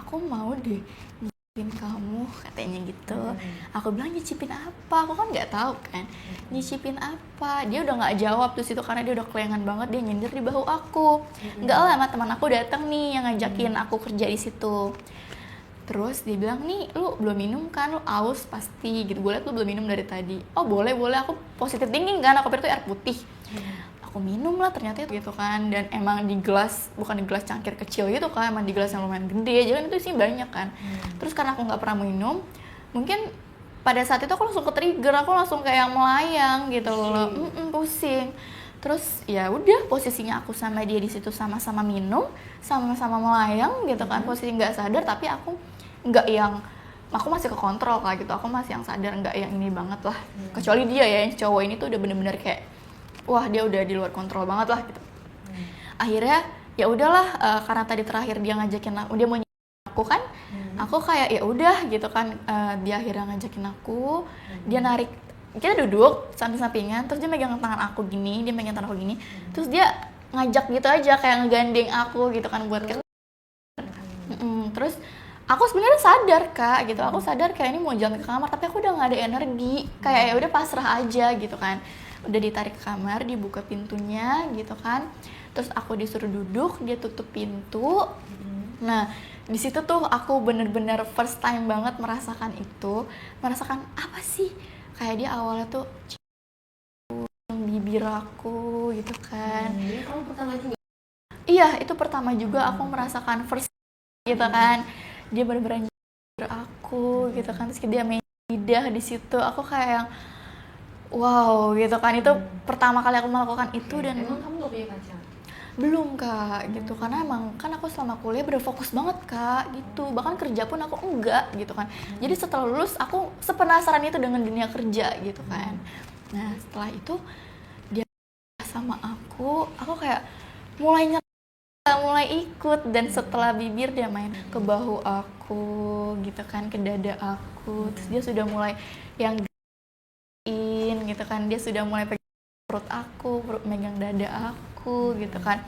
Aku mau deh nyicipin kamu, katanya gitu. Aku bilang nyicipin apa, aku kan nggak tahu kan nyicipin apa. Dia udah nggak jawab tuh situ karena dia udah kelengan banget, dia nyindir di bahu aku. Nggak lama teman aku datang nih yang ngajakin aku kerja di situ. Terus dia bilang, nih lu belum minum kan, lu aus pasti gitu, gue liat lu belum minum dari tadi. Oh boleh, aku positif thinking kan, aku pikir itu air putih. Aku minum lah ternyata itu gitu kan, dan emang di gelas, bukan di gelas cangkir kecil gitu kan, emang di gelas yang lumayan gede, jadi itu sih banyak kan. Terus karena aku nggak pernah minum, mungkin pada saat itu aku langsung ke trigger, aku langsung kayak melayang gitu loh, pusing. Terus ya udah, posisinya aku sama dia di situ sama-sama minum, sama-sama melayang gitu kan, posisi nggak sadar, tapi aku nggak yang, aku masih ke kontrol kayak gitu, aku masih yang sadar, nggak yang ini banget lah. Kecuali dia ya, yang cowok ini tuh udah bener-bener kayak wah dia udah di luar kontrol banget lah gitu. Akhirnya ya udahlah, karena tadi terakhir dia ngajakin aku, dia mau aku kan, aku kayak ya udah gitu kan. Dia akhirnya ngajakin aku, dia narik, kita duduk samping-sampingan, terus dia megang tangan aku gini, dia megang tangan aku gini, terus dia ngajak gitu aja kayak ngegandeng aku gitu kan buat kita. Terus aku sebenarnya sadar kak gitu, aku sadar kayak ini mau jalan ke kamar, tapi aku udah nggak ada energi, kayak ya udah pasrah aja gitu kan. Udah ditarik ke kamar, dibuka pintunya gitu kan, terus aku disuruh duduk, dia tutup pintu. Nah di situ tuh aku bener-bener first time banget merasakan itu, merasakan apa sih, kayak dia awalnya tuh cium bibir aku gitu kan. Ini kamu pertama juga? Iya itu pertama juga aku merasakan first gitu kan, dia bener-bener nyium aku gitu kan, terus dia main lidah di situ, aku kayak yang wow gitu kan. Itu pertama kali aku melakukan itu. Dan emang kamu gak punya pacar? belum kak gitu, karena emang kan aku selama kuliah berfokus banget kak gitu, bahkan kerja pun aku enggak gitu kan. Jadi setelah lulus aku sepenasaran itu dengan dunia kerja gitu kan. Nah setelah itu dia sama aku kayak mulai mulai ikut, dan setelah bibir dia main ke bahu aku gitu kan, ke dada aku, terus dia sudah mulai yang gitu kan, dia sudah mulai pegang perut aku, megang dada aku gitu kan.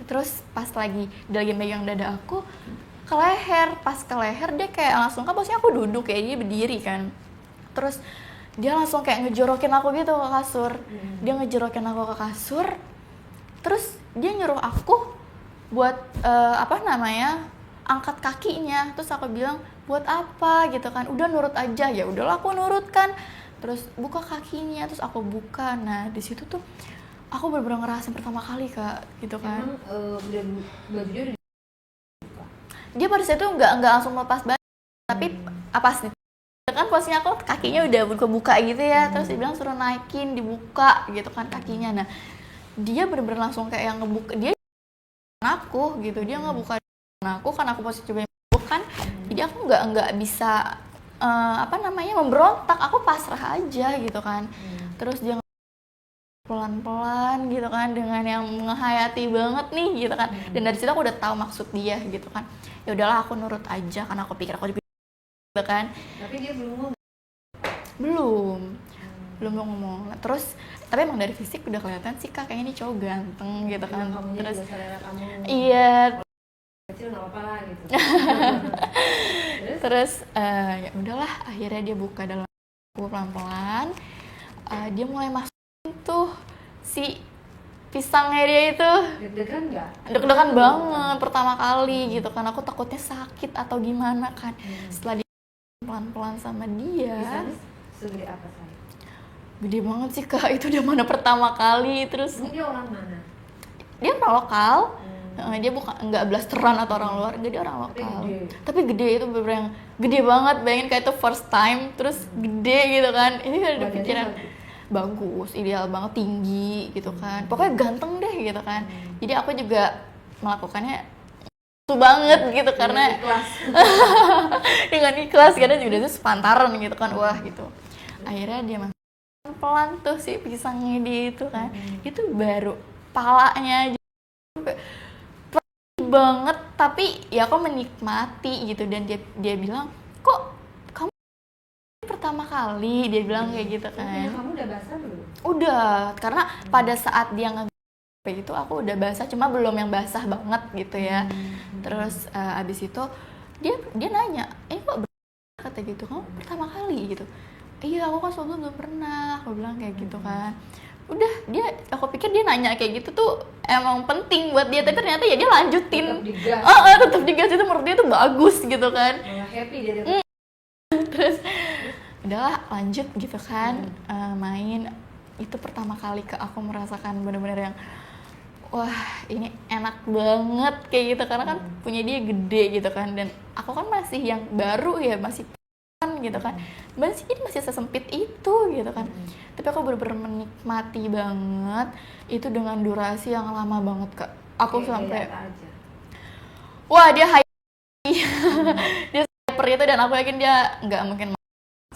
Terus pas lagi dia lagi megang dada aku ke leher, pas ke leher dia kayak langsung kan, posisinya aku duduk ya, dia berdiri kan, terus dia langsung kayak ngejorokin aku gitu ke kasur. Dia ngejorokin aku ke kasur, terus dia nyuruh aku buat angkat kakinya. Terus aku bilang buat apa gitu kan, udah nurut aja. Ya udahlah aku nurut kan, terus buka kakinya, terus aku buka. Nah di situ tuh aku bener-bener ngerasain pertama kali kak gitu kan. Emang bajunya udah Dia pada saat itu nggak langsung lepas baju, tapi pas kan posisinya aku kakinya udah buka gitu ya, terus dia bilang suruh naikin, dibuka gitu kan kakinya. Nah dia bener-bener langsung kayak yang ngebuka, dia aku gitu, dia ngebuka aku kan, aku posisi coba kan, jadi aku nggak bisa memberontak, aku pasrah aja gitu kan. Terus dia pelan-pelan gitu kan, dengan yang menghayati banget nih gitu kan. Dan dari situ aku udah tahu maksud dia gitu kan. Ya udahlah aku nurut aja karena aku pikir aku gitu kan. Tapi dia belum belum ngomong. Terus tapi emang dari fisik udah kelihatan sih kak, kayaknya ini cowok ganteng gitu kan. Terus kamu iya kecil nggak apa-apa lah gitu. Terus ya udahlah, akhirnya dia buka dalam aku pelan-pelan. Dia mulai masukin tuh si pisangnya dia itu. Deg-degan nggak? Deg-degan banget pertama kali gitu kan, aku takutnya sakit atau gimana kan. Setelah dia pelan-pelan sama dia, Pisangnya segede apa say? gede banget sih kak, itu dia mana pertama kali. Terus Dia orang mana? dia orang lokal. Dia bukan nggak blasteran atau orang luar, dia orang lokal. Tapi gede itu bener yang gede banget, bayangin kayak itu first time terus gede gitu kan. Ini kan ada pikiran bagus, ideal banget, tinggi gitu kan, pokoknya ganteng deh gitu kan. Jadi aku juga melakukannya itu banget gitu karena ikhlas. dengan ikhlas, karena juga itu sepantaran gitu kan, wah gitu. Akhirnya dia pelan tuh si pisangnya dia itu kan, itu baru palanya aja banget, tapi ya aku menikmati gitu. Dan dia bilang, kok kamu pertama kali, dia bilang kayak gitu kan. Kamu udah basah belum? Udah, karena pada saat dia itu aku udah basah, cuma belum yang basah banget gitu ya. Terus abis itu dia nanya, kok kata gitu, kamu pertama kali gitu. Iya, aku kan sebelumnya belum pernah, aku bilang kayak gitu kan. Udah, aku pikir dia nanya kayak gitu tuh emang penting buat dia, tapi ternyata ya dia lanjutin. Tetap digas. Tetap digas, itu menurut dia tuh bagus gitu kan. Malah happy dia. Terus udahlah lanjut gitu kan, main. Itu pertama kali aku merasakan bener-bener yang wah ini enak banget kayak gitu, karena kan punya dia gede gitu kan, dan aku kan masih yang baru ya, masih gitu kan, masih sesempit itu gitu kan. Tapi aku bener-bener menikmati banget itu dengan durasi yang lama banget Kak. Aku sampai wah dia dia hyper itu, dan aku yakin dia nggak mungkin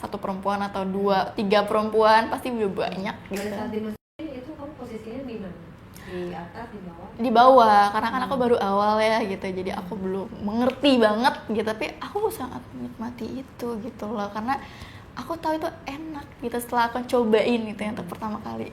satu perempuan atau 2-3 perempuan, pasti udah banyak gitu. Pada saat di mesin itu kamu posisinya di mana? Di atas, di bawah? Di bawah, karena kan aku baru awal ya gitu, jadi aku belum mengerti banget gitu, tapi aku sangat menikmati itu gitu loh, karena aku tahu itu enak gitu setelah aku cobain itu yang untuk pertama kali.